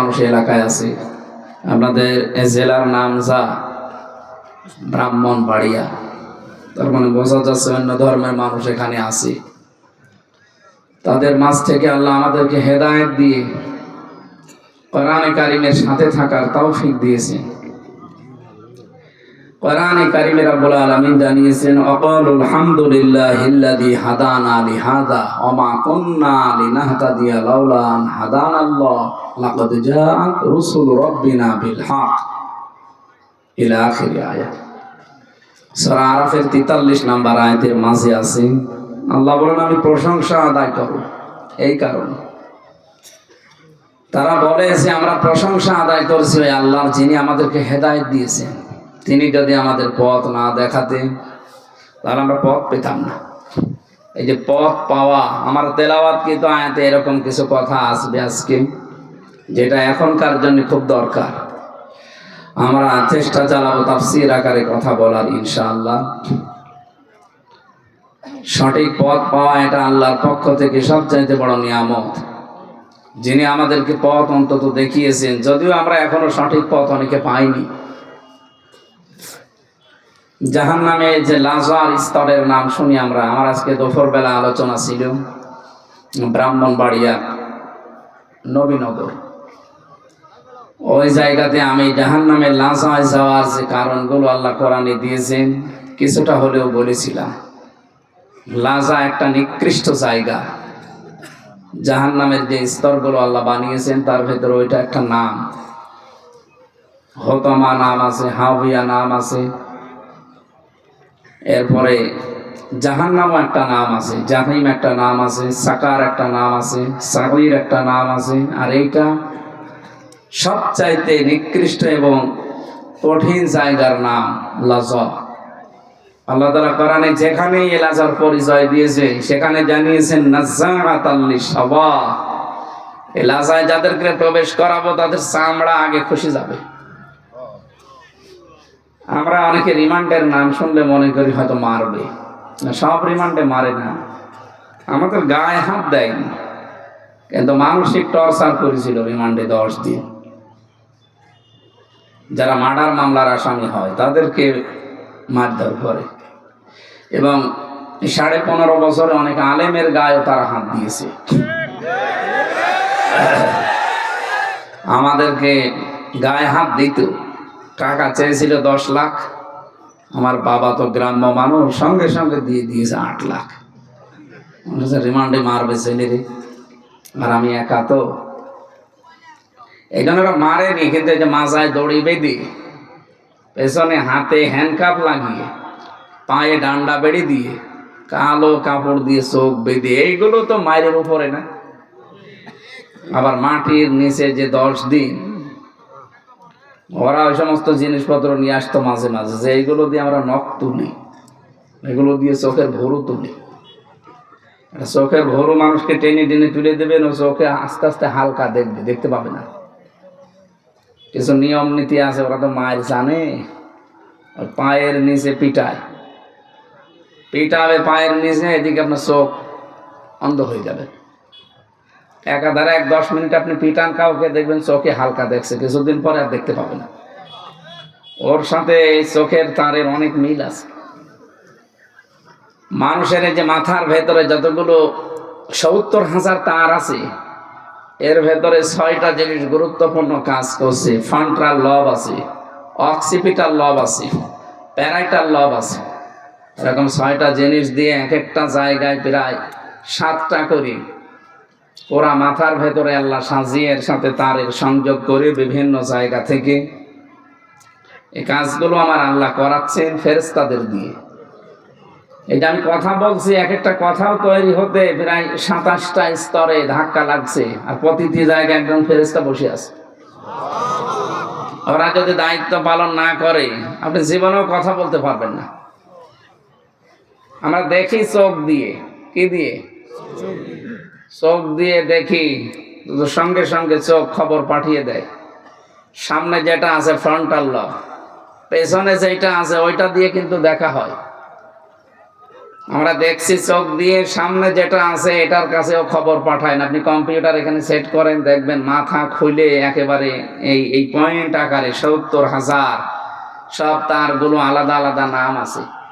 মানুষ এলাকায় আছে। আপনাদের জেলার নাম যা ব্রাহ্মণবাড়িয়া, তার মানে বোঝা যাচ্ছে অন্য ধর্মের মানুষ এখানে আছে। তাদের মাঝ থেকে আল্লাহ আমাদেরকে হেদায়েত দিয়ে কোরআনে কারিমের সাথে থাকার তৌফিক দিয়েছেন। কোরআনে কারিমে রব্বুল আলামিন জানিয়েছেন, আকালুল হামদুলিল্লাহিল্লাযী হাদানা লিহাযা ওয়া মা কুন্না লিনাহতাদিয়া লাউলা আন হাদানাল্লাহ লাকাদ জাআত রুসুল রাব্বিনা বিল হক ইলা আখির আয়াত। সূরা আরাফের 43 নম্বর আয়াতের মাঝে আছে আল্লাহ বলেন, আমি প্রশংসা আদায় করব। এই কারণে তারা বলে যে আমরা প্রশংসা আদায় করছি ওই আল্লাহর, যিনি আমাদেরকে হেদায়েত দিয়েছেন। তিনি যদি আমাদের পথ না দেখাতেন তাহলে আমরা পথ পেতাম না। এই যে পথ পাওয়া, আমার তেলাওয়াতকৃত আয়াতে এরকম কিছু কথা আসবে আজকে, যেটা এখনকার জন্য খুব দরকার। আমরা চেষ্টা চালাবো তাফসীর আকারে কথা বলার ইনশাআল্লাহ। সঠিক পথ পাওয়া এটা আল্লাহর পক্ষ থেকে সবচাইতে বড় নিয়ামত, যিনি আমাদেরকে পথ অন্তত দেখিয়েছেন, যদিও আমরা এখনো সঠিক পথ অনেকে পাইনি। জাহান্নামে যে লাজার স্তরের নাম শুনি আমরা, আমার আজকে দুপুর বেলা আলোচনা ছিল ব্রাহ্মণবাড়িয়া নবীনগর। ওই জায়গাতে আমি জাহান্নামের লাজায় যাওয়ার যে কারণগুলো আল্লাহ কোরআনে দিয়েছেন কিছুটা হলেও বলেছিলাম। লাজা একটা নিকৃষ্ট জায়গা। জাহান্নামের যে স্তরগুলো আল্লাহ বানিয়েছেন তার ভেতরে ওইটা একটা নাম। হতমা নাম আছে, হাবিয়া নাম আছে, এরপরে জাহান্নামও একটা নাম আছে, জাহিম একটা নাম আছে, সাকার একটা নাম আছে, সাগীর একটা নাম আছে। আর এইটা সবচাইতে নিকৃষ্ট এবং কঠিন জায়গার নাম লাজা। আল্লাহ তাআলা কোরআনে যেখানেই এই লাজার পরিচয় দিয়েছে সেখানে জানিয়েছেন নাযাআতাল লিশাওয়া। এই লাজায় যাদেরকে প্রবেশ করাবো তাদের চামড়া আগে খসে যাবে। আমরা অনেকে রিমান্ডের নাম শুনলে মনে করি হয়তো মারবে, না, সব রিমান্ডে মারে না। আমাদের গায়ে হাত দেয়নি, কিন্তু মানসিক টর্চার করেছিল রিমান্ডে 10 দিন। যারা মার্ডার মামলার আসামি হয় তাদেরকে মারধর করে, এবং 15.5 বছরে অনেক আলেমের গায়েও তারা হাত দিয়েছে। আমাদেরকে গায়ে হাত দিত, টাকা চেয়েছিল 10 লাখ। আমার বাবা তো গ্রাম্য মানুষ, সঙ্গে সঙ্গে দিয়ে দিয়েছে 8 লাখ। রিমান্ডে মারবে ছেলে রে, আর আমি একা তো। এই জন্য ওরা মারেনি, কিন্তু এই যে মাজায় দড়ি বেঁধে, পেছনে হাতে হ্যান্ডকাপ লাগিয়ে, পায়ে ডান্ডা বেড়ে দিয়ে, কালো কাপড় দিয়ে চোখ বেঁধে, এইগুলো তো মায়ের উপরে না। আবার মাটির নিচে যে 10 দিন ওরা ওই সমস্ত জিনিসপত্র নিয়ে আসতো মাঝে মাঝে, যে এইগুলো দিয়ে আমরা নখ তুলি, এগুলো দিয়ে চোখের ভরু তুলি। চোখের ভরু মানুষকে টেনে টেনে তুলে দেবেন, ও চোখে আস্তে আস্তে হালকা দেখবে, দেখতে পাবে না। কিছু নিয়ম নীতি আছে, ওরা তো মায়ের জানে। পায়ের নিচে পিটাবে পায়ের নিচে, এদিকে আপনার চোখ অন্ধ হয়ে যাবে। একাধারে 10 মিনিট আপনি পিটান কাউকে, দেখবেন চোখে হালকা দেখছে, কিছুদিন পরে আর দেখতে পাবে না। ওর সাথে চোখের তারের অনেক মিল আছে। মানুষের যে মাথার ভেতরে যতগুলো 70,000 তার আছে, এর ভেতরে 6টা জিনিস গুরুত্বপূর্ণ কাজ করছে। ফ্রন্টাল লব আছে, অক্সিপিটাল লব আছে, প্যারাইটাল লব আছে। এরকম 6টা জিনিস দিয়ে এক একটা জায়গায় প্রায় 7টা করে ওরা মাথার ভেতরে আল্লাহ সাজিয়ে এর সাথে তারের সংযোগ করে বিভিন্ন জায়গা থেকে এই কাজগুলো আমার আল্লাহ করাচ্ছেন ফেরেশতাদের দিয়ে। এটা আমি কথা বলছি, এক একটা কথাও তৈরি হতে প্রায় 27টা স্তরে ধাক্কা লাগছে, আর প্রতিটি জায়গায় একজন ফেরেশতা বসে আছে। ওরা যদি দায়িত্ব পালন না করে আপনি জীবনেও কথা বলতে পারবেন না। আমরা দেখি চোখ দিয়ে, কি দিয়ে? চোখ দিয়ে দেখি, সঙ্গে সঙ্গে চোখ খবর পাঠিয়ে দেয়। সামনে যেটা আছে ফ্রন্টাল লব, পেছনে যেটা আছে ওইটা দিয়ে কিন্তু দেখা হয়। আমরা দেখছি চোখ দিয়ে, সামনে যেটা আছে এটার কাছেও খবর পাঠায় না। আপনি কম্পিউটার এখানে সেট করেন, দেখবেন মাথা খুলে একেবারে এই পয়েন্ট আকারে ৭০,০০০ সব তারগুলো আলাদা আলাদা নাম আছে।